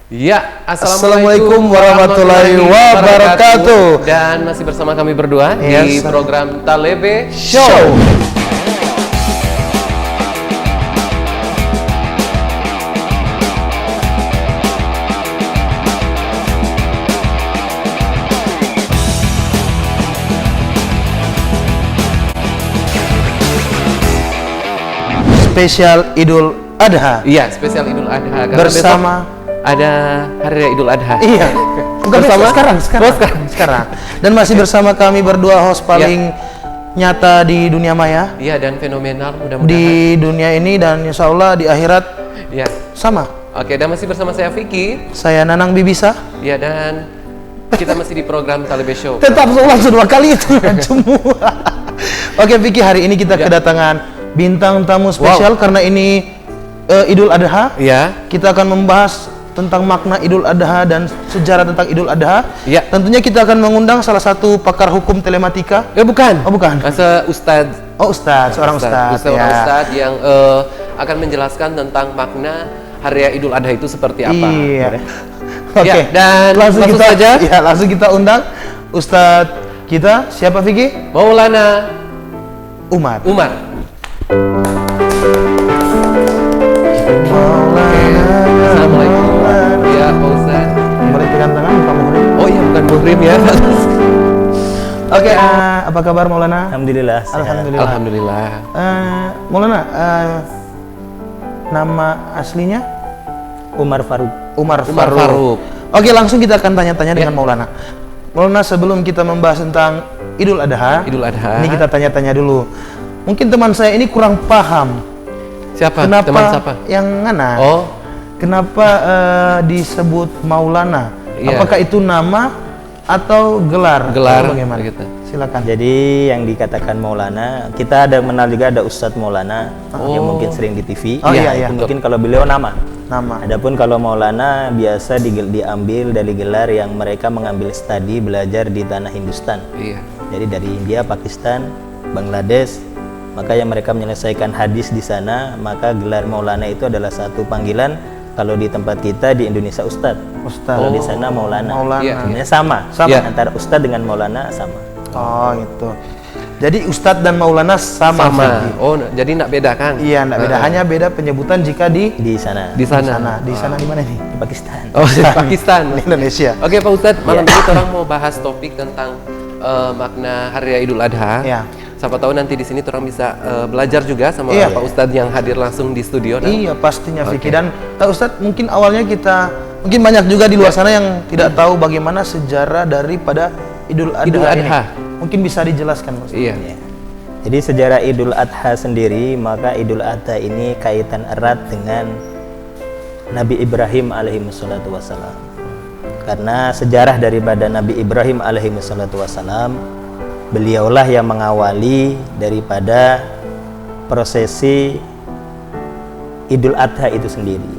Ya, Assalamualaikum warahmatullahi wabarakatuh. Dan masih bersama kami berdua di program Talebe Show. Spesial Idul Adha. Iya, spesial Idul Adha. Karena Bersama ada Hari Raya Idul Adha. Iya. Bersama sekarang. Dan masih bersama kami berdua, host paling nyata di dunia maya. Iya, dan fenomenal mudah-mudahan di dunia ini, dan insya Allah di akhirat sama. Oke, dan masih bersama saya Vicky. Saya Nanang Bibisa. Iya, dan kita masih di program Talebe Show. Tetap langsung dua kali itu semua. Oke Vicky, hari ini kita kedatangan bintang tamu spesial karena ini Idul Adha. Iya. Kita akan membahas tentang makna Idul Adha dan sejarah tentang Idul Adha. Iya. Tentunya kita akan mengundang salah satu pakar hukum telematika. Bukan. Oh, bukan. Masa Ustadz. Oh, seorang Ustadz. Ustadz yang akan menjelaskan tentang makna Hari Raya Idul Adha itu seperti apa. Iya. Oke, Ya, dan langsung saja. Ya, langsung kita undang Ustadz kita. Siapa Vicky? Maulana Umar. Assalamualaikum. Ya, Pak Ustadz. Berikan tangan Pak Muhrim. Oh iya, bukan Muhrim ya. Oke, apa kabar Maulana? Alhamdulillah. Alhamdulillah. Maulana, nama aslinya? Umar Faruk. Umar Faruk. Oke, langsung kita akan tanya-tanya dengan Maulana. Maulana, sebelum kita membahas tentang Idul Adha, ini kita tanya-tanya dulu. Mungkin teman saya ini kurang paham. Siapa? Kenapa teman siapa? Yang mana? Oh. Kenapa disebut Maulana? Iya. Apakah itu nama atau gelar? Atau bagaimana? Gitu. Silakan. Jadi yang dikatakan Maulana, kita ada mengenal juga ada Ustadz Maulana yang mungkin sering di TV. Oh iya. Itu mungkin kalau beliau nama. Nama. Adapun kalau Maulana biasa diambil dari gelar yang mereka mengambil studi belajar di tanah Hindustan. Iya. Jadi dari India, Pakistan, Bangladesh, maka yang mereka menyelesaikan hadis di sana, maka gelar Maulana itu adalah satu panggilan. Kalau di tempat kita di Indonesia Ustadz. Kalau di sana Maulana. Sebenarnya sama. Antara Ustadz dengan Maulana sama. Oh gitu. Jadi Ustadz dan Maulana sama. Oh, jadi enggak beda kan? Iya, enggak beda. Hanya beda penyebutan jika di sana. Di sana. Di sana di mana nih? Di Pakistan. Oh, di Pakistan. Di Indonesia. Oke, Pak Ustadz, malam ini orang mau bahas topik tentang makna Hari Raya Idul Adha. Iya. Siapa tahu nanti di sini orang bisa belajar juga sama Pak Ustadz yang hadir langsung di studio. Iya, pastinya Vicky. Dan Pak Ustadz, mungkin awalnya mungkin banyak juga di luar sana yang tidak tahu bagaimana sejarah daripada Idul Adha ini. Mungkin bisa dijelaskan, Mas. Iya. Jadi sejarah Idul Adha sendiri, maka Idul Adha ini kaitan erat dengan Nabi Ibrahim alaihi wassalatu wassalam. Karena sejarah daripada Nabi Ibrahim alaihi wassalatu wassalam, beliaulah yang mengawali daripada prosesi Idul Adha itu sendiri.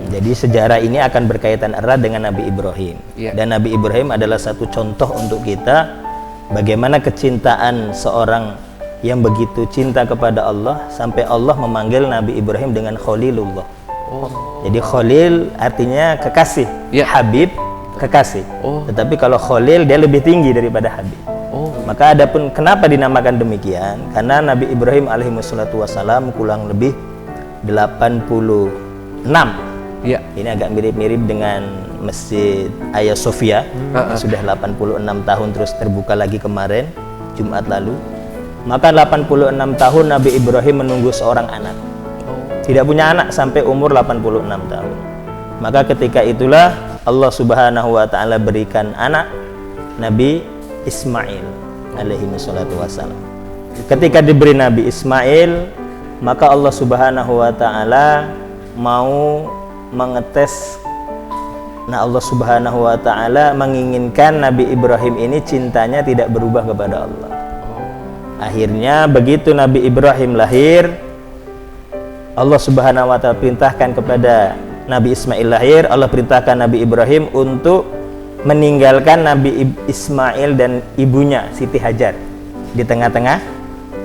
Jadi sejarah ini akan berkaitan erat dengan Nabi Ibrahim. Dan Nabi Ibrahim adalah satu contoh untuk kita bagaimana kecintaan seorang yang begitu cinta kepada Allah sampai Allah memanggil Nabi Ibrahim dengan Khalilullah. Jadi Khalil artinya kekasih, Habib kekasih. Tetapi kalau Khalil dia lebih tinggi daripada Habib. Maka adapun kenapa dinamakan demikian? Karena Nabi Ibrahim alaihi wassalam kurang lebih 86. Ini agak mirip-mirip dengan Masjid Hagia Sophia. Sudah 86 tahun terus terbuka lagi kemarin Jumat lalu. Maka 86 tahun Nabi Ibrahim menunggu seorang anak. Tidak punya anak sampai umur 86 tahun. Maka ketika itulah Allah Subhanahu wa taala berikan anak Nabi Ismail alaihi wassalatu wassalam. Ketika diberi Nabi Ismail, maka Allah Subhanahu wa taala mau mengetes. Allah Subhanahu wa taala menginginkan Nabi Ibrahim ini cintanya tidak berubah kepada Allah. Akhirnya begitu Nabi Ibrahim lahir, Allah Subhanahu wa taala perintahkan kepada Nabi Ismail lahir, Allah perintahkan Nabi Ibrahim untuk meninggalkan Nabi Ismail dan ibunya Siti Hajar di tengah-tengah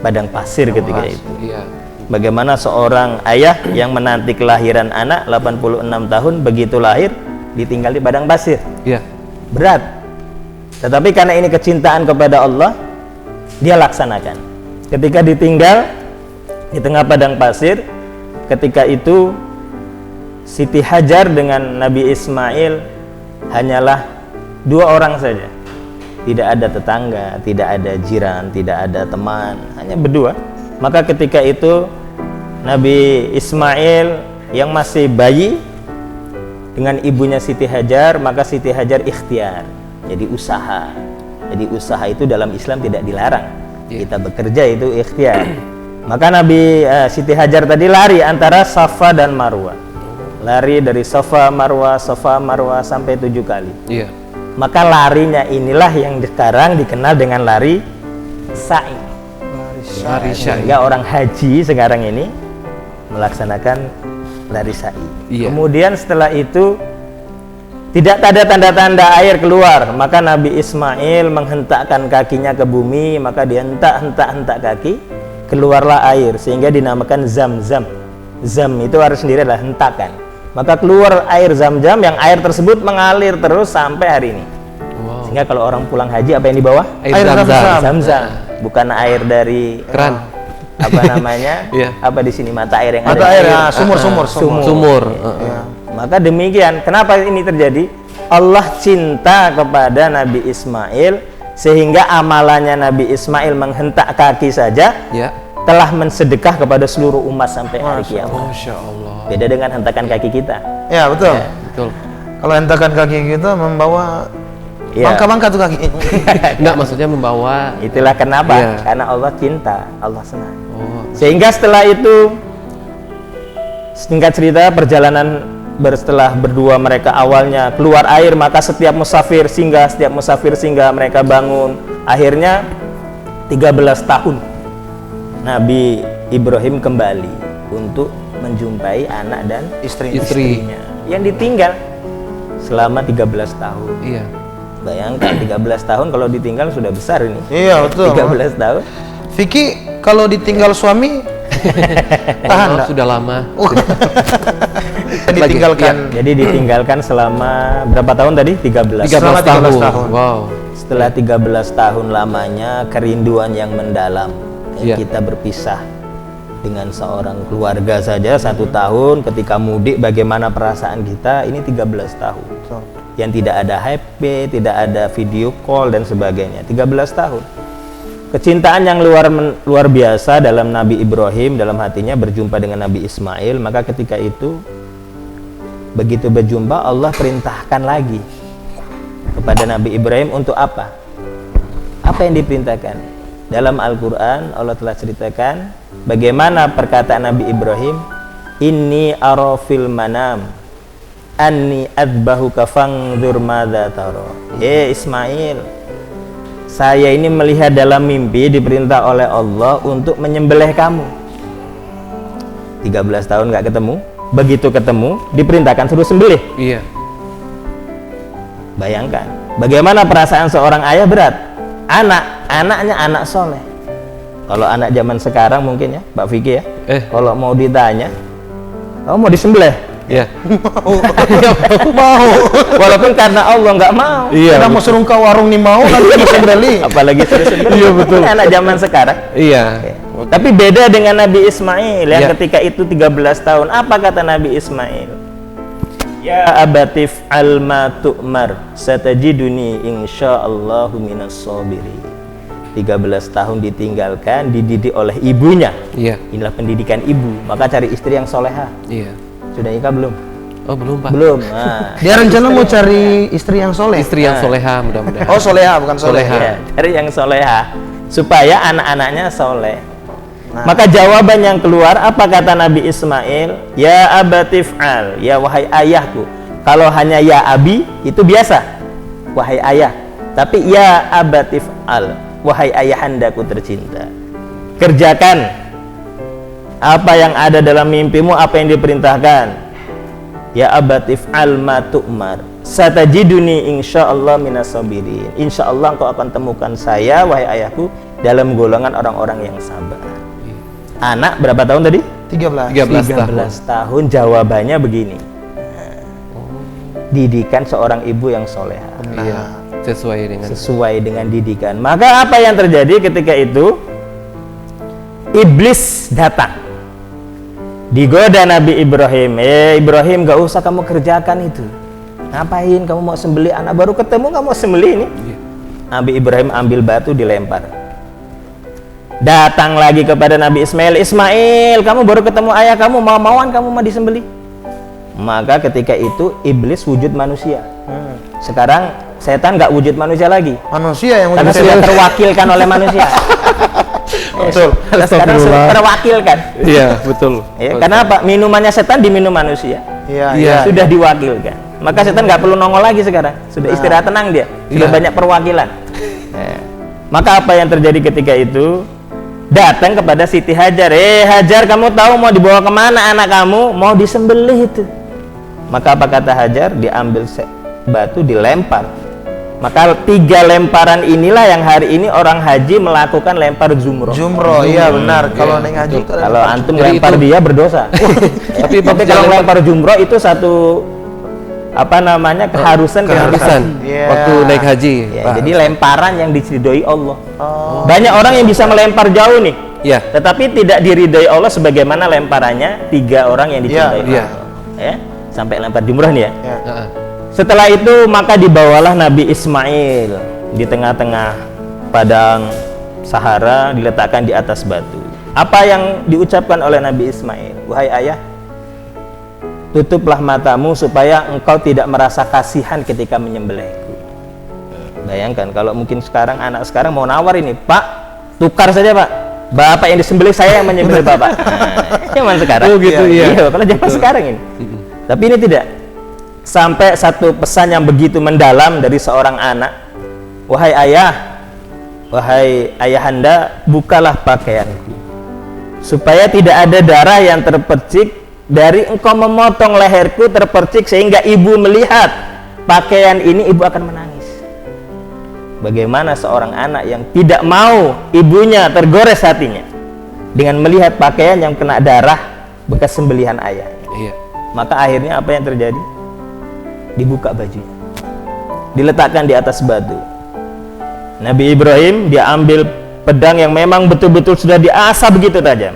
padang pasir ketika itu. bagaimana seorang ayah yang menanti kelahiran anak 86 tahun, begitu lahir ditinggal di padang pasir. Iya. Berat. Tetapi karena ini kecintaan kepada Allah, dia laksanakan. Ketika ditinggal di tengah padang pasir, ketika itu Siti Hajar dengan Nabi Ismail hanyalah 2 orang saja. Tidak ada tetangga, tidak ada jiran, tidak ada teman, hanya berdua. Maka ketika itu Nabi Ismail yang masih bayi dengan ibunya Siti Hajar, maka Siti Hajar ikhtiar, jadi usaha. Jadi usaha itu dalam Islam tidak dilarang. Kita bekerja itu ikhtiar. Maka Nabi Siti Hajar tadi lari antara Safa dan Marwah. Lari dari Safa Marwah sampai 7 kali. Iya. Maka larinya inilah yang sekarang dikenal dengan lari sa'i. Lari sa'i. Sehingga orang haji sekarang ini melaksanakan lari sa'i. Iya. Kemudian setelah itu tidak ada tanda-tanda air keluar, maka Nabi Ismail menghentakkan kakinya ke bumi, maka dia hentak kaki, keluarlah air, sehingga dinamakan Zam-Zam. Zam itu arti sendiri adalah hentakan. Maka keluar air Zam-Zam, yang air tersebut mengalir terus sampai hari ini. Wow. Sehingga kalau orang pulang haji, apa yang dibawa? Air Zam-Zam. Zam-Zam. Bukan air dari Keran. Apa namanya? Iya. Apa di sini mata air yang Mata ada? air ya, sumur. Sumur. Ya. Maka demikian, kenapa ini terjadi? Allah cinta kepada Nabi Ismail sehingga amalannya Nabi Ismail menghentak kaki saja Ya. telah mensedekah kepada seluruh umat sampai hari kiamat. Masya Allah. Beda dengan hentakan kaki kita. Ya, betul. Ya. Betul. Kalau hentakan kaki kita membawa Ya. bangka-bangka tuh kaki. Enggak, maksudnya membawa. Itulah kenapa? Ya. Karena Allah cinta, Allah senang. Oh. Sehingga setelah itu, singkat cerita, perjalanan setelah berdua mereka awalnya keluar air, maka setiap musafir singgah mereka bangun. Akhirnya 13 tahun Nabi Ibrahim kembali untuk menjumpai anak dan istrinya yang ditinggal selama 13 tahun. Iya. Bayangkan 13 tahun kalau ditinggal sudah besar ini. Iya, betul. 13 tahun. Vicky kalau ditinggal suami tahan Oh, enggak? sudah lama. Ditinggalkan. Jadi ditinggalkan selama berapa tahun tadi? 13. 13 Selama 13 tahun. Wow. Setelah 13 tahun lamanya kerinduan yang mendalam. Iya. Kita berpisah dengan seorang keluarga saja 1 tahun, ketika mudik bagaimana perasaan kita, ini 13 tahun. Yang tidak ada HP, tidak ada video call dan sebagainya. 13 tahun. Kecintaan yang luar biasa dalam Nabi Ibrahim, dalam hatinya berjumpa dengan Nabi Ismail. Maka ketika itu begitu berjumpa, Allah perintahkan lagi kepada Nabi Ibrahim untuk apa? Apa yang diperintahkan? Dalam Al-Quran Allah telah ceritakan bagaimana perkataan Nabi Ibrahim, inni ara fil manam anni adbahuka fangdzur madza tara. Ismail, saya ini melihat dalam mimpi diperintah oleh Allah untuk menyembelih kamu. 13 tahun nggak ketemu, begitu ketemu diperintahkan suruh sembelih. Iya. Bayangkan bagaimana perasaan seorang ayah, berat. Anaknya anak soleh. Kalau anak zaman sekarang mungkin ya Pak Vicky ya, kalau mau ditanya kamu mau disembelih, Iya. Mau. walaupun karena Allah nggak mau. Iya. Karena mau suruh ke warung nih mau nanti bisa beli. Apalagi suruh sembelih. Iya, betul. Ini anak zaman sekarang. Iya. Tapi beda dengan Nabi Ismail yang Ya. ketika itu 13 tahun. Apa kata Nabi Ismail? Ya abatif alma tu'mar satajiduni insyaallahu minas sabirin. 13 tahun ditinggalkan, dididik oleh ibunya. Iya. Inilah pendidikan ibu. Maka cari istri yang soleha. Iya. Sudah nikah belum? Oh, belum, Pak. Belum. Nah, Dia rencana mau cari istri yang soleh. Istri yang soleha mudah-mudahan. Oh, soleha bukan soleha. Soleha. ya, cari yang soleha supaya anak-anaknya soleh. Maka jawaban yang keluar apa kata Nabi Ismail? Ya abatif'al, ya wahai ayahku. Kalau hanya ya abi itu biasa, wahai ayah. Tapi ya abatif'al, wahai ayahandaku tercinta, kerjakan apa yang ada dalam mimpimu, apa yang diperintahkan. Ya abatif'al ma tu'mar satajiduni insyaallah minas sabirin. Insyaallah engkau akan temukan saya, wahai ayahku, dalam golongan orang-orang yang sabar. anak berapa tahun tadi? 13. 13 tahun. Jawabannya begini. Didikan seorang ibu yang soleha. Iya. Sesuai dengan didikan. Maka apa yang terjadi ketika itu? Iblis datang. Digoda Nabi Ibrahim. Ibrahim, gak usah kamu kerjakan itu. Ngapain kamu mau sembelih anak baru ketemu kamu mau sembelih ini? Iya. Nabi Ibrahim ambil batu dilempar. Datang lagi kepada Nabi Ismail. Ismail, kamu baru ketemu ayah kamu, mau-mauan kamu mau disembelih. Maka ketika itu iblis wujud manusia. Sekarang setan nggak wujud manusia lagi. Manusia yang karena sudah terwakilkan oleh manusia. Betul. Sekarang sudah terwakilkan. Iya, betul. Ya, karena apa? Minumannya setan diminum manusia. Iya. Sudah diwakilkan. Maka setan nggak perlu nongol lagi sekarang. Sudah istirahat tenang dia. Sudah banyak perwakilan. Maka apa yang terjadi ketika itu? Datang kepada Siti Hajar. Hajar, kamu tahu mau dibawa kemana anak kamu? Mau disembelih itu. Maka apa kata Hajar? Diambil batu dilempar. Maka 3 lemparan inilah yang hari ini orang haji melakukan lempar jumroh. Jumroh, iya benar. Kalau naik haji, kalau antum lempar dia berdosa. Tapi kalau lempar jumroh itu satu keharusan waktu naik haji. Jadi lemparan yang diridhoi Allah. Banyak orang yang bisa melempar jauh nih. Tetapi tidak diridhoi Allah sebagaimana lemparannya 3 orang yang dicintai Allah. Ya, sampai lempar jumroh nih ya. Setelah itu maka dibawalah Nabi Ismail di tengah-tengah padang Sahara, diletakkan di atas batu. Apa yang diucapkan oleh Nabi Ismail? Wahai ayah, tutuplah matamu supaya engkau tidak merasa kasihan ketika menyembelihku. Bayangkan kalau mungkin sekarang anak sekarang mau nawar ini, Pak, tukar saja Pak, bapak yang disembelih, saya yang menyembelih bapak. Zaman sekarang. Kalau zaman sekarang ini. Tapi ini tidak. Sampai satu pesan yang begitu mendalam dari seorang anak. Wahai ayah, wahai ayahanda, bukalah pakaianku supaya tidak ada darah yang terpercik dari engkau memotong leherku terpercik sehingga ibu melihat pakaian ini, ibu akan menangis. Bagaimana seorang anak yang tidak mau ibunya tergores hatinya dengan melihat pakaian yang kena darah bekas sembelihan ayahnya. Maka akhirnya apa yang terjadi? Dibuka bajunya, diletakkan di atas batu. Nabi Ibrahim dia ambil pedang yang memang betul-betul sudah diasah begitu tajam.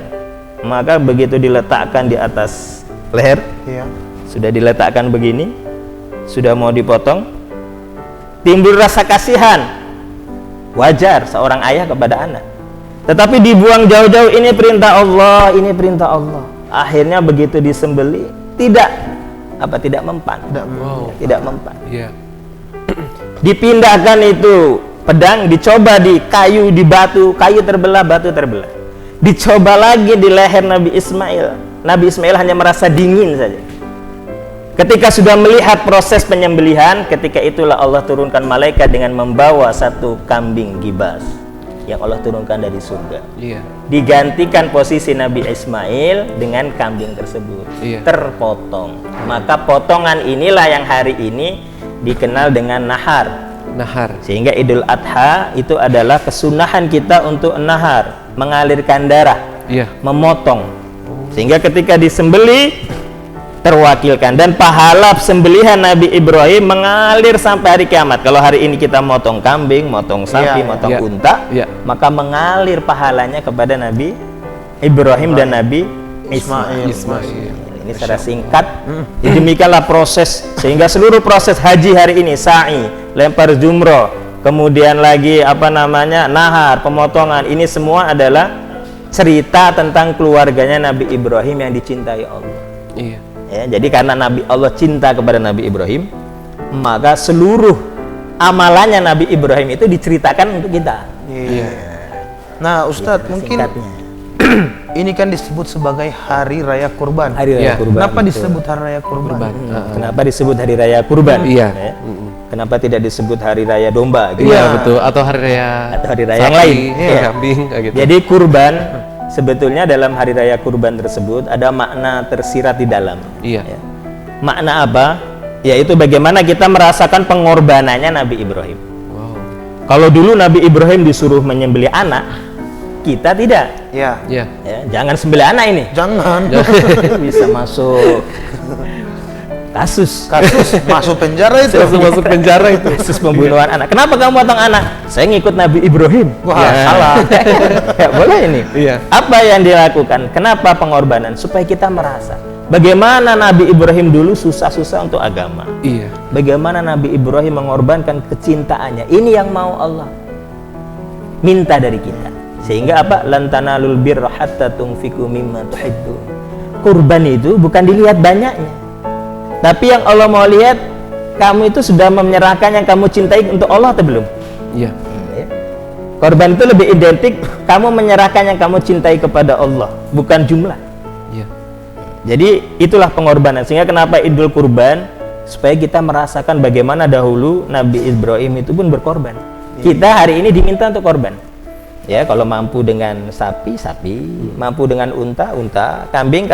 Maka begitu diletakkan di atas leher, sudah diletakkan begini, sudah mau dipotong, timbul rasa kasihan. Wajar seorang ayah kepada anak. Tetapi dibuang jauh-jauh, ini perintah Allah, ini perintah Allah. Akhirnya begitu disembelih, tidak mempan. Tidak mempan. Dipindahkan itu pedang, dicoba di kayu, di batu, kayu terbelah, batu terbelah. Dicoba lagi di leher Nabi Ismail. Nabi Ismail hanya merasa dingin saja. Ketika sudah melihat proses penyembelihan, ketika itulah Allah turunkan malaikat dengan membawa satu kambing gibas yang Allah turunkan dari surga. Digantikan posisi Nabi Ismail dengan kambing tersebut. Terpotong. Maka potongan inilah yang hari ini dikenal dengan nahar. Sehingga Idul Adha itu adalah kesunahan kita untuk nahar, mengalirkan darah, memotong. Sehingga ketika disembelih terwakilkan, dan pahala sembelihan Nabi Ibrahim mengalir sampai hari kiamat. Kalau hari ini kita motong kambing, motong sapi, motong unta, maka mengalir pahalanya kepada Nabi Ibrahim dan Nabi Ismail. Ini secara singkat. Demikianlah proses, sehingga seluruh proses haji hari ini, sa'i, lempar jumroh, kemudian lagi nahar, pemotongan, ini semua adalah cerita tentang keluarganya Nabi Ibrahim yang dicintai Allah. Jadi karena Allah cinta kepada Nabi Ibrahim, maka seluruh amalannya Nabi Ibrahim itu diceritakan untuk kita. Nah, Ustadz, mungkin ini kan disebut sebagai Hari Raya Kurban. Kenapa disebut Hari Raya Kurban? Kenapa disebut Hari Raya Kurban? Kenapa tidak disebut Hari Raya Domba? Betul. Atau Hari Raya yang lain. Kambing, gitu. Jadi kurban sebetulnya dalam Hari Raya Kurban tersebut ada makna tersirat di dalam. Makna apa? Yaitu bagaimana kita merasakan pengorbanannya Nabi Ibrahim. Kalau dulu Nabi Ibrahim disuruh menyembelih anak, kita tidak. Ya. Iya. Ya, jangan sembelih anak ini. Jangan. Bisa masuk kasus masuk penjara itu. Langsung masuk penjara itu. kasus pembunuhan anak. Kenapa kamu potong anak? Saya ngikut Nabi Ibrahim. Wah, salah. Ya, boleh ini. Iya. Apa yang dilakukan? Kenapa pengorbanan? Supaya kita merasa bagaimana Nabi Ibrahim dulu susah-susah untuk agama. Iya. Bagaimana Nabi Ibrahim mengorbankan kecintaannya. Ini yang mau Allah minta dari kita. Sehingga apa? Lan tanalul birra hatta tunfiqu mimma tuhibbun. Kurban itu bukan dilihat banyaknya, tapi yang Allah mau lihat, kamu itu sudah menyerahkan yang kamu cintai untuk Allah atau belum? Iya. Ya. Korban itu lebih identik kamu menyerahkan yang kamu cintai kepada Allah, bukan jumlah. Iya. Jadi itulah pengorbanan. Sehingga kenapa Idul Kurban? Supaya kita merasakan bagaimana dahulu Nabi Ibrahim itu pun berkorban. Kita hari ini diminta untuk korban. Ya, kalau mampu dengan sapi, mampu dengan unta, kambing.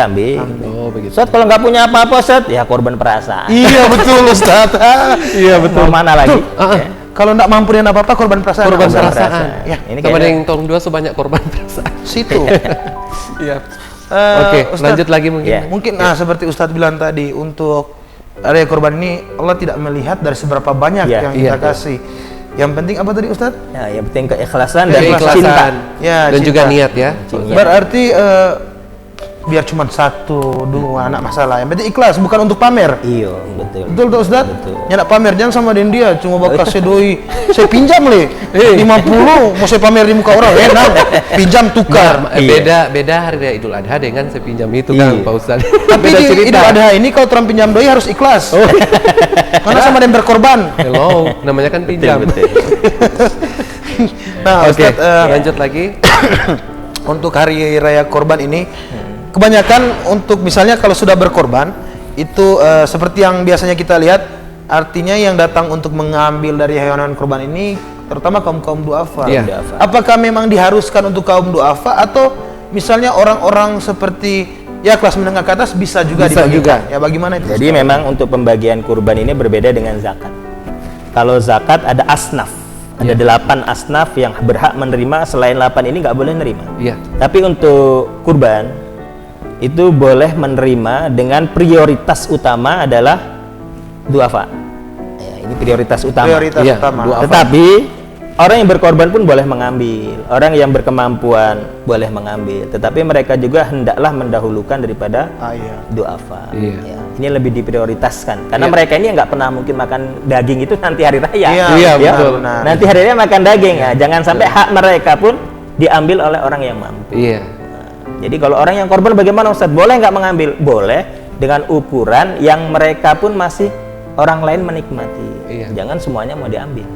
Oh, begitu. Ustaz, kalau nggak punya apa-apa, Ustaz, ya korban perasaan. Iya betul Ustaz. Iya, betul. Mau mana lagi? Ya. Kalau nggak mampu dengan apa-apa, korban perasaan. Korban Korban perasaan. Ya, Ini ini sama kayaknya- yang tolong dua sebanyak korban perasaan. Situ. Iya. Eh, Oke, Ustaz, lanjut lagi mungkin. Ya. Mungkin seperti Ustadz bilang tadi, untuk area korban ini Allah tidak melihat dari seberapa banyak Ya, yang iya. kita kasih. Yang penting apa tadi Ustadz? Nah, yang penting keikhlasan dan Keikhlasan. cinta. Ya, Dan cinta. juga niat ya. Cinta. Berarti biar cuma 1, 2 anak masalah. Yang penting ikhlas, bukan untuk pamer. Iya, betul. Betul tuh Ustadz? Betul. Nyadak pamer, jangan sama dengan dia. Cuma bakal saya doi. Saya pinjam le. 50, mau saya pamer di muka orang. Enak. Pinjam tukar. Nah, Iya. beda hari raya Idul Adha dengan sepinjam itu Iya. kan Pak Ustaz. Tapi Beda di cerita. Idul Adha ini kalau Trump pinjam doi harus ikhlas. Karena sama dengan berkorban. Hello, namanya kan pinjam. Betul. Nah, Oke, Ustadz, lanjut lagi. untuk hari raya korban ini, kebanyakan untuk misalnya kalau sudah berkorban itu seperti yang biasanya kita lihat, artinya yang datang untuk mengambil dari hewan korban ini terutama kaum duafa. Iya. Duafa. Apakah memang diharuskan untuk kaum duafa atau misalnya orang-orang seperti ya kelas menengah ke atas bisa juga Bisa dibagikan? juga. Ya bagaimana itu? Jadi memang untuk pembagian kurban ini berbeda dengan zakat. Kalau zakat ada asnaf, ada 8 asnaf yang berhak menerima, selain 8 ini nggak boleh menerima. Iya. Tapi untuk kurban itu boleh menerima dengan prioritas utama adalah duafa. Ya, ini prioritas utama. Prioritas Iya, utama. duafa. Tetapi orang yang berkorban pun boleh mengambil, orang yang berkemampuan boleh mengambil, tetapi mereka juga hendaklah mendahulukan daripada Iya. duafa. Iya. Ya, ini lebih diprioritaskan karena Iya. mereka ini nggak pernah mungkin makan daging itu nanti hari raya. Iya, Iya, Ya, betul. benar. nanti hari raya makan daging. Ya, jangan sampai hak mereka pun diambil oleh orang yang mampu. Iya. Jadi kalau orang yang korban bagaimana Ustaz? Boleh nggak mengambil? Boleh dengan ukuran yang mereka pun masih orang lain menikmati. Iya. Jangan semuanya mau diambil.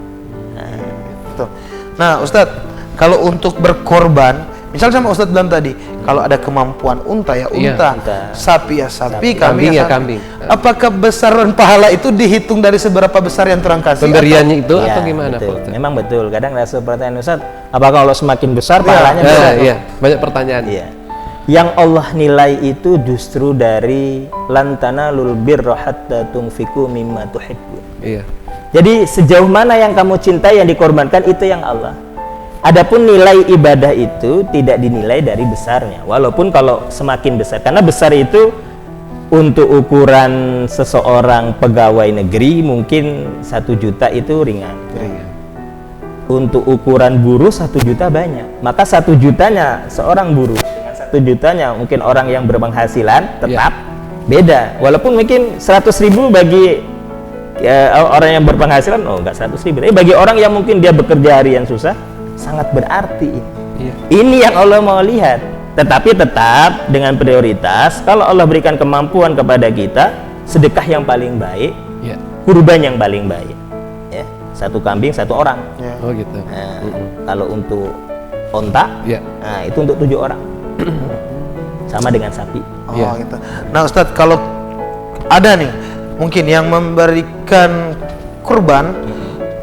Betul. Nah, Ustadz, kalau untuk berkorban, misal sama Ustadz bilang tadi, kalau ada kemampuan unta ya Iya, unta, unta. sapi ya sapi, Kambing kambing ya sapi. kambing. Apakah besaran pahala itu dihitung dari seberapa besar yang terang kasih? Pemberiannya itu Iya, atau gimana betul. Pak Ustaz? Memang betul. Kadang ada pertanyaan Ustaz, apakah kalau semakin besar Iya. pahalanya besar? Iya, banyak pertanyaan. Iya. Yang Allah nilai itu justru dari lantana lul birra hatta tunfiku mimma tuhibbun. Iya. Jadi sejauh mana yang kamu cintai yang dikorbankan itu yang Allah. Adapun nilai ibadah itu tidak dinilai dari besarnya. Walaupun kalau semakin besar, karena besar itu untuk ukuran seseorang pegawai negeri mungkin 1 juta itu ringan. Untuk ukuran buruh 1 juta banyak. Maka 1 jutanya seorang buruh dengan 1 jutanya mungkin orang yang berpenghasilan tetap beda. Walaupun mungkin 100.000 bagi orang yang berpenghasilan enggak 100.000. Tapi bagi orang yang mungkin dia bekerja harian susah sangat berarti ini. Iya. Ini yang Allah mau lihat. Tetapi tetap dengan prioritas, kalau Allah berikan kemampuan kepada kita, sedekah yang paling baik, Iya. kurban yang paling baik. Ya, 1 kambing 1 orang. Ya. Oh gitu. Nah, kalau untuk onta, Iya. nah itu untuk 7 orang. Sama dengan sapi. Oh, Iya. gitu. Nah, Ustadz, kalau ada nih mungkin yang memberikan kurban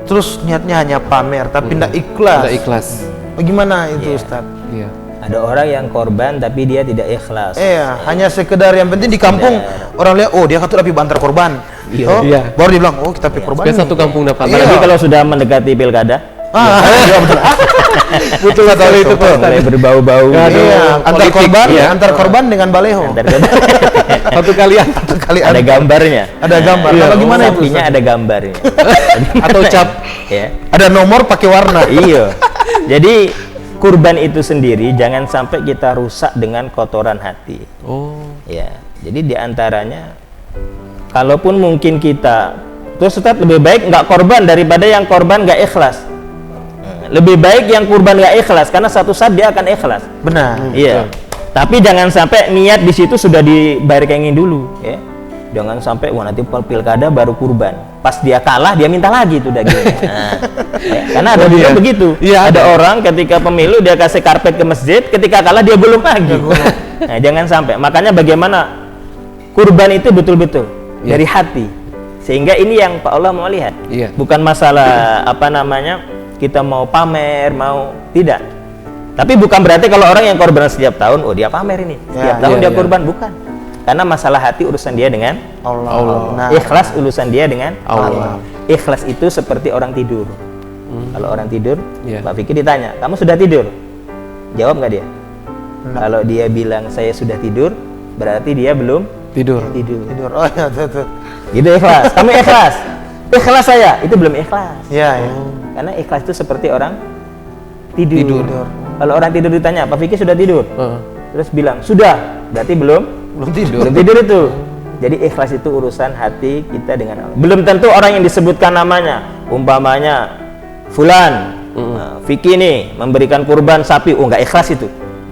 terus niatnya hanya pamer tapi tidak ikhlas. Tidak ikhlas. Bagaimana itu, Iya. Ustadz? Iya. Ada orang yang korban tapi dia tidak ikhlas. Hanya sekedar yang penting di kampung orang lihat, oh dia katut tapi bantar korban. Iya. Oh, Iya. baru dia bilang, oh kita pi korban. Supaya nih. satu kampung dapat. Iya. Apalagi kalau sudah mendekati pilkada, Iya betul. Betul sekali itu Pak. mulai berbau-bau. Aduh, Iya, antar politik, korban, iya. antar korban dengan baleho. Satu kalian Satu kali Ada gambarnya. Ada gambar. Iya, Kalau gimana itu? Sapinya ada gambarnya. atau cap. Ya. Ada nomor pakai warna. Iya. Jadi kurban itu sendiri jangan sampai kita rusak dengan kotoran hati. Oh. Ya. Jadi diantaranya, kalaupun mungkin kita, terus Ustaz lebih baik nggak korban daripada yang korban nggak ikhlas. Lebih baik yang kurban nggak ikhlas karena satu saat dia akan ikhlas. Benar. Iya. Tapi jangan sampai niat di situ sudah dibarengin dulu, ya. Jangan sampai wah nanti pilkada baru kurban. Pas dia kalah dia minta lagi tuh dagingnya. Nah, ya. Karena ada juga begitu. Iya, ada orang ketika pemilu dia kasih karpet ke masjid, ketika kalah dia belum lagi. Nah, jangan sampai. Makanya bagaimana kurban itu betul-betul dari hati. Sehingga ini yang Pak Allah mau lihat. Iya. Bukan masalah apa namanya kita mau pamer, mau tidak. Tapi bukan berarti kalau orang yang korban setiap tahun, oh dia pamer ini. Setiap tahun dia korban, bukan. Karena masalah hati urusan dia dengan Allah. Nah, ikhlas urusan dia dengan Allah. Ikhlas itu seperti orang tidur. Kalau orang tidur, Iya. Pak Fikri ditanya, kamu sudah tidur? Jawab nggak dia? Kalau dia bilang saya sudah tidur, berarti dia belum Tidur. tidur. Oh ya, betul. Gitu ikhlas. Kamu ikhlas? Ikhlas saya, itu belum ikhlas. Iya, ya. Karena ikhlas itu seperti orang tidur. Kalau orang tidur ditanya, Pak Fikri sudah tidur? Terus bilang, sudah, berarti belum tidur. Belum tidur itu. Jadi ikhlas itu urusan hati kita dengan Allah. Belum tentu orang yang disebutkan namanya, umpamanya Fulan, Fikri nih memberikan kurban sapi, oh nggak ikhlas itu.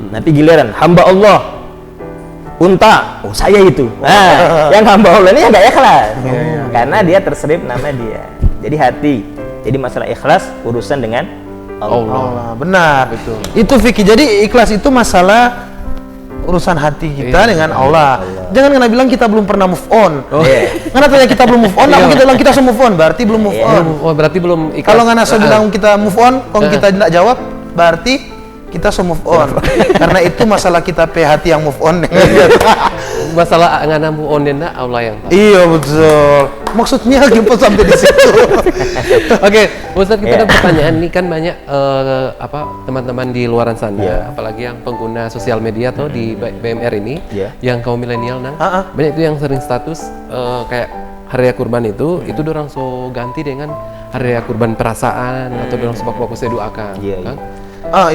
Nanti giliran hamba Allah, unta, oh saya itu. Nah, yang hamba Allah ini nggak ikhlas, karena dia terselip nama dia. Jadi hati. Jadi masalah ikhlas urusan dengan Allah. Benar. Betul. Itu Vicky. Jadi ikhlas itu masalah urusan hati kita dengan Allah. Jangan kena bilang kita belum pernah move on. Karena tanya kita belum move on, namun kita bilang kita move on, berarti belum move on. Oh, berarti belum ikhlas. Kalau nggak nasa bilang kita move on, kalau kita tidak jawab, berarti kita so move on. Karena itu masalah kita hati yang move on. Masalah ngana move on dan Allah yang tahu. Iya betul. Maksudnya gimana sampai di situ? Oke, Ustaz, kita ada pertanyaan nih kan banyak teman-teman di luaran sana, apalagi yang pengguna sosial media atau di BMR ini, yang kaum milenial banyak itu yang sering status kayak hari raya kurban itu dorang so ganti dengan hari raya kurban perasaan atau dorang so baku-baku saya doakan. Kan?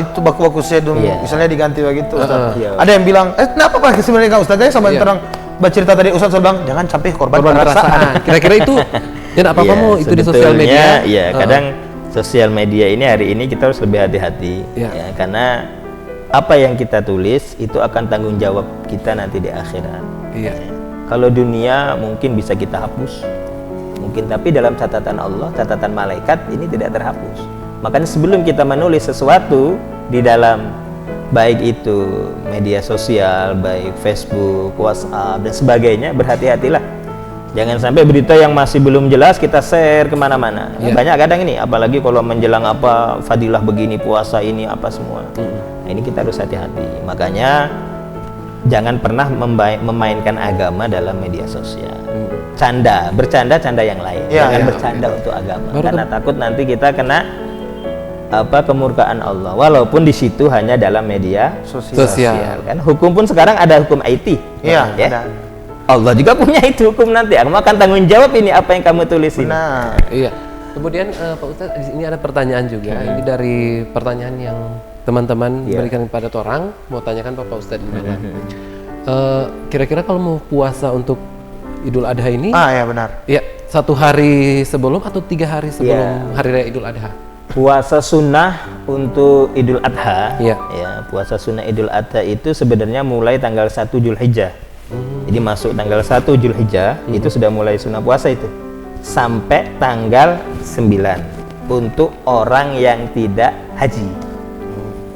Itu baku-baku saya dulu, misalnya diganti begitu. Ada yang bilang, kenapa Pak sebenarnya nggak Ustaz? Sama terang bercerita tadi Ustaz bilang jangan sampai korban perasaan. Kira-kira itu dan apa mau itu di sosial media? Iya, kadang sosial media ini hari ini kita harus lebih hati-hati, ya, karena apa yang kita tulis itu akan tanggung jawab kita nanti di akhirat. Iya. Kalau dunia mungkin bisa kita hapus, mungkin, tapi dalam catatan Allah, catatan malaikat ini tidak terhapus. Makanya sebelum kita menulis sesuatu di dalam baik itu media sosial, baik Facebook, WhatsApp dan sebagainya, berhati-hatilah. Jangan sampai berita yang masih belum jelas kita share kemana-mana. Banyak kadang ini, apalagi kalau menjelang apa fadilah begini, puasa ini apa semua. Nah, ini kita harus hati-hati. Makanya jangan pernah memainkan agama dalam media sosial. Bercanda yang lain. Jangan bercanda untuk agama. Karena takut nanti kita kena kemurkaan Allah, walaupun di situ hanya dalam media sosial. Kan hukum pun sekarang ada hukum IT. Iya, ya. Allah juga punya itu hukum nanti. Kamu akan tanggung jawab ini apa yang kamu tulis ini. Iya. Kemudian Pak Ustadz, di sini ada pertanyaan juga. Ini dari pertanyaan yang teman-teman berikan kepada orang, mau tanyakan Pak Ustadz ini. Kira-kira kalau mau puasa untuk Idul Adha ini? Ya benar. Iya, 1 hari sebelum atau 3 hari sebelum Hari Raya Idul Adha? Puasa sunnah untuk Idul Adha, ya, puasa sunnah Idul Adha itu sebenarnya mulai tanggal 1 Zulhijjah. Jadi masuk tanggal 1 Zulhijjah itu sudah mulai sunnah puasa itu sampai tanggal 9 untuk orang yang tidak haji.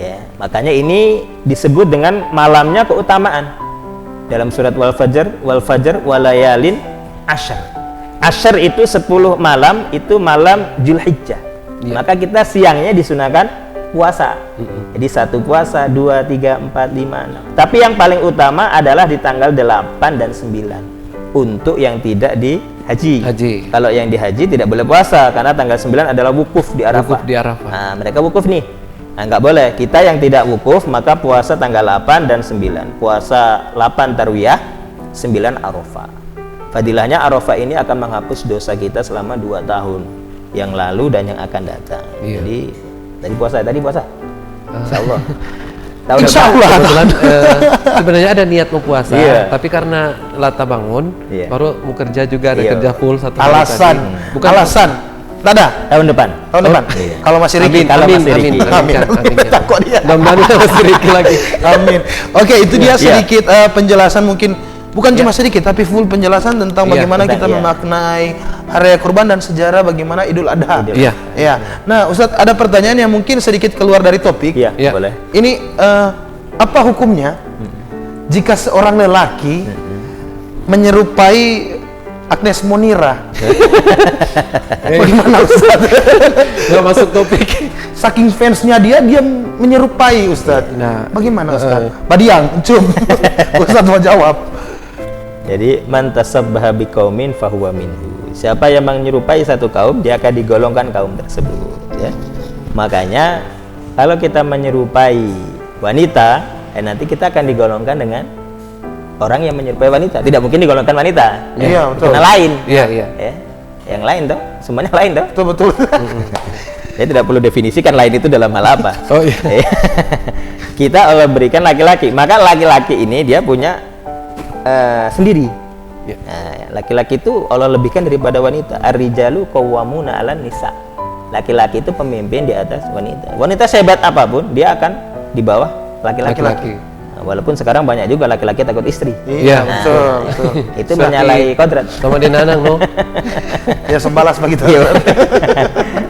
Ya, makanya ini disebut dengan malamnya keutamaan. Dalam surat Wal Fajr walayalin asyar. Asyar itu 10 malam, itu malam Zulhijjah. Maka kita siangnya disunahkan puasa. Jadi 1 puasa, 2, 3, 4, 5, 6. Tapi yang paling utama adalah di tanggal 8 dan 9 untuk yang tidak di haji. Kalau yang di haji tidak boleh puasa karena tanggal 9 adalah wukuf di Arafah. Nah, mereka wukuf nih. Nah, nggak boleh. Kita yang tidak wukuf maka puasa tanggal 8 dan 9. Puasa 8 Tarwiyah, 9 Arafah. Fadilahnya Arafah ini akan menghapus dosa kita selama 2 tahun yang lalu dan yang akan datang. Jadi tadi puasa. Insyaallah. Insyaallah. Sebenarnya ada niat mau puasa, tapi karena lata bangun, baru mau kerja juga ada kerja full 1 hari. Bukan alasan. Tada tahun depan. Kalau masih Riki. Amin. Takut dia. Mudah-mudahan masih Riki lagi. Amin. Oke, itu dia sedikit penjelasan, mungkin bukan cuma sedikit tapi full penjelasan tentang bagaimana kita memaknai Hari Raya Kurban dan sejarah bagaimana Idul Adha. Iya. Nah, Ustadz, ada pertanyaan yang mungkin sedikit keluar dari topik. Iya, boleh. Ini apa hukumnya jika seorang lelaki menyerupai Agnes Monira? Bagaimana, Ustadz? Nggak masuk topik. Saking fansnya dia menyerupai, Ustadz. Nah, bagaimana, Ustadz? Badiang, cum. Ustadz mau jawab. Jadi man tasabbaha biqaumin fahuwa minhu. Siapa yang menyerupai satu kaum, dia akan digolongkan kaum tersebut, ya. Makanya kalau kita menyerupai wanita, nanti kita akan digolongkan dengan orang yang menyerupai wanita. Tidak mungkin digolongkan wanita. Iya, betul. Karena lain. Iya. Ya. Yang lain toh, semuanya lain toh. Betul. Jadi tidak perlu definisikan lain itu dalam hal apa. Oh iya. Kita Allah berikan laki-laki, maka laki-laki ini dia punya sendiri. Nah, laki-laki itu Allah lebihkan daripada wanita. Ar-rijalu qawwamuna 'alan nisa. Laki-laki itu pemimpin di atas wanita. Wanita sehebat apapun, dia akan di bawah laki-laki. Nah, walaupun sekarang banyak juga laki-laki takut istri. Iya, betul. Itu menyalahi kodrat. Sama di nanang, no. Ya sembalas begitu.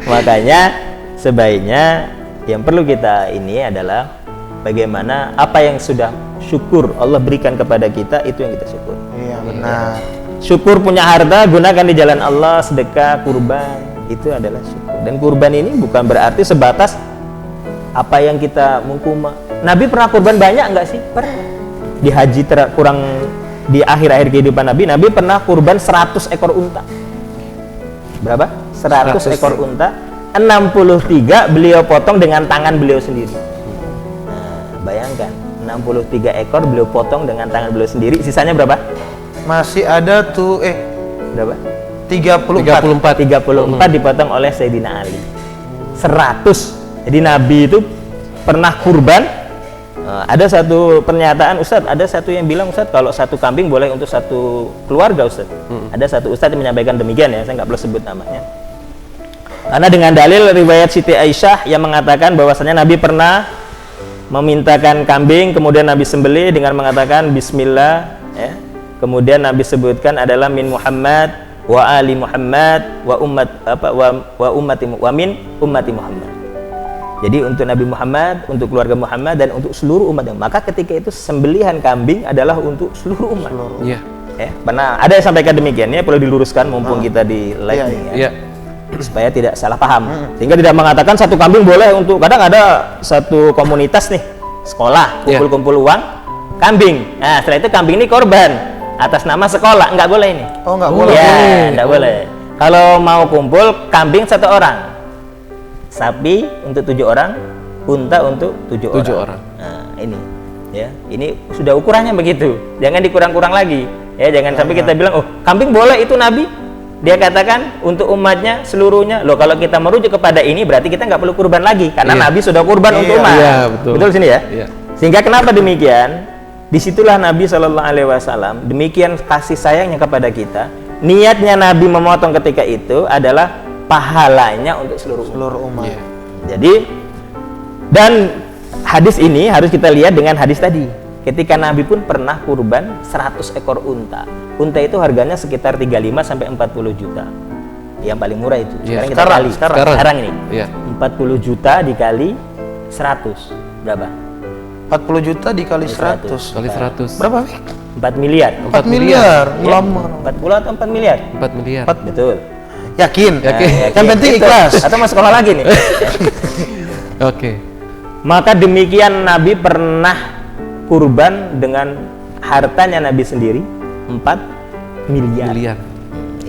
Makanya sebaiknya yang perlu kita ini adalah bagaimana apa yang sudah syukur Allah berikan kepada kita, itu yang kita syukur. Iya, benar. Syukur punya harta, gunakan di jalan Allah, sedekah, kurban, itu adalah syukur. Dan kurban ini bukan berarti sebatas apa yang kita mengkuma. Nabi pernah kurban banyak enggak sih? Pernah. Di haji kurang di akhir-akhir kehidupan Nabi pernah kurban 100 ekor unta. Berapa? 100 ekor unta. 63 beliau potong dengan tangan beliau sendiri. Nah, bayangkan, 63 ekor beliau potong dengan tangan beliau sendiri. Sisanya berapa? Masih ada tuh berapa? 34 dipotong oleh Sayyidina Ali. 100. Jadi Nabi itu pernah kurban. Ada satu pernyataan, Ustadz, ada satu yang bilang, Ustadz, kalau satu kambing boleh untuk satu keluarga, Ustadz. Ada satu Ustadz yang menyampaikan demikian, ya, saya nggak perlu sebut namanya. Karena dengan dalil riwayat Siti Aisyah yang mengatakan bahwasanya Nabi pernah memintakan kambing, kemudian Nabi sembelih dengan mengatakan Bismillah, ya. Kemudian Nabi sebutkan adalah min Muhammad wa ali Muhammad wa min ummati Muhammad. Jadi untuk Nabi Muhammad, untuk keluarga Muhammad, dan untuk seluruh umatnya. Maka ketika itu sembelihan kambing adalah untuk seluruh umat. Iya. Pernah ada yang sampaikan demikian, ya, perlu diluruskan mumpung kita di live ini, ya. Supaya tidak salah paham. Sehingga tidak mengatakan satu kambing boleh untuk, kadang ada satu komunitas nih, sekolah, kumpul-kumpul uang, kambing. Nah, setelah itu kambing ini korban atas nama sekolah, nggak boleh ini. Oh, nggak boleh. Ya, nggak boleh. Kalau mau kumpul, kambing 1 orang. Sapi untuk 7 orang, unta untuk 7 orang. Nah, ini, ya, ini sudah ukurannya begitu. Jangan dikurang-kurang lagi, ya. Jangan sampai kita bilang, oh, kambing boleh, itu Nabi. Dia katakan untuk umatnya seluruhnya. Loh, kalau kita merujuk kepada ini, berarti kita nggak perlu kurban lagi, karena Nabi sudah kurban untuk umat. Iya, betul sini ya. Iya. Sehingga kenapa demikian? Disitulah Nabi Shallallahu Alaihi Wasallam demikian kasih sayangnya kepada kita. Niatnya Nabi memotong ketika itu adalah pahalanya untuk seluruh umat. Jadi, dan hadis ini harus kita lihat dengan hadis tadi. Ketika Nabi pun pernah kurban 100 ekor unta. Unta itu harganya sekitar 35 sampai 40 juta. Yang paling murah itu. Sekarang ini. 40 juta dikali 100. Berapa? 40 juta dikali 100. Kali 100. Berapa? 4 miliar. 4 miliar. Lama. 40 atau 4 miliar? 4 miliar. Betul. Yakin. Yang penting ikhlas. Atau mau sekolah lagi nih. Oke. Maka demikian Nabi pernah kurban dengan hartanya Nabi sendiri 4 miliar.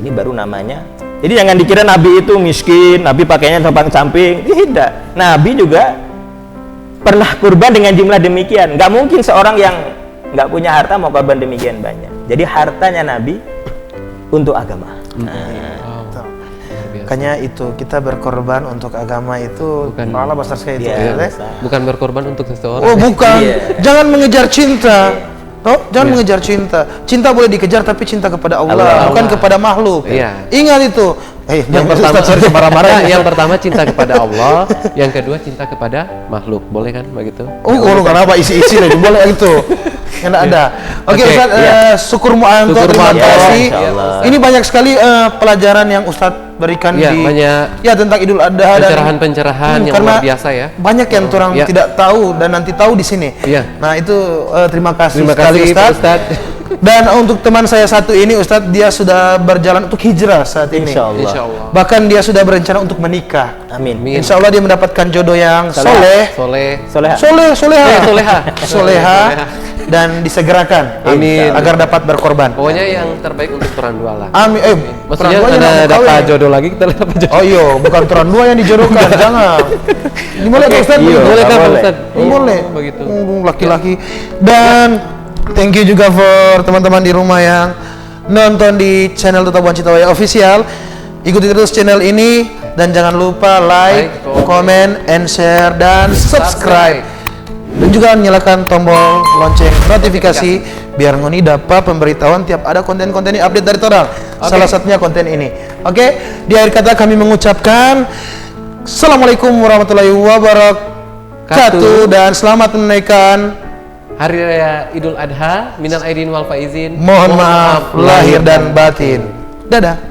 ini baru namanya. Jadi jangan dikira Nabi itu miskin, Nabi pakainya compang-camping. Tidak. Nabi juga pernah kurban dengan jumlah demikian. Nggak mungkin seorang yang nggak punya harta mau korban demikian banyak. Jadi hartanya Nabi untuk agama. Makanya itu kita berkorban untuk agama itu malah besar sekali itu. Bukan berkorban untuk seseorang. Oh bukan, jangan mengejar cinta. Jangan mengejar cinta. Cinta boleh dikejar tapi cinta kepada Allah, bukan kepada makhluk. Ingat itu. Yang pertama marah-marah. Yang pertama cinta kepada Allah, yang kedua cinta kepada makhluk. Boleh kan begitu? Kalau kenapa isi-isi lagi boleh itu. Yang ada. Oke, Ustaz, syukur mu'anto, terima kasih. Ini banyak sekali pelajaran yang Ustaz berikan banyak tentang Idul Adha dan pencerahan yang luar biasa ya. Banyak yang orang tidak tahu dan nanti tahu di sini. Nah, itu terima kasih sekali Ustaz. Dan untuk teman saya satu ini Ustaz, dia sudah berjalan untuk hijrah saat ini. Insyaallah. Bahkan dia sudah berencana untuk menikah. Amin. Insyaallah dia mendapatkan jodoh yang soleha dan disegerakan. Amin. Agar dapat berkorban. Pokoknya yang terbaik untuk turan dua lah. Amin. Maksudnya ada dapat jodoh lagi, kita dapat jodoh. Oh iya, bukan turan dua yang dijodohkan. Jangan. Ini boleh Ustaz? Boleh kan Ustaz? Boleh. Begitu. Laki-laki. Dan thank you juga for teman-teman di rumah yang nonton di channel Duta Buan Citawaya Official. Ikuti terus channel ini dan jangan lupa like, comment, and share dan subscribe. Dan juga nyalakan tombol lonceng notifikasi biar Ngoni dapat pemberitahuan tiap ada konten-konten ini update dari Torang. Salah satunya konten ini. Oke, di akhir kata kami mengucapkan Assalamualaikum warahmatullahi wabarakatuh dan selamat menunaikan Hari Raya Idul Adha, minal aidin wal faizin. Mohon maaf lahir dan batin. Dadah.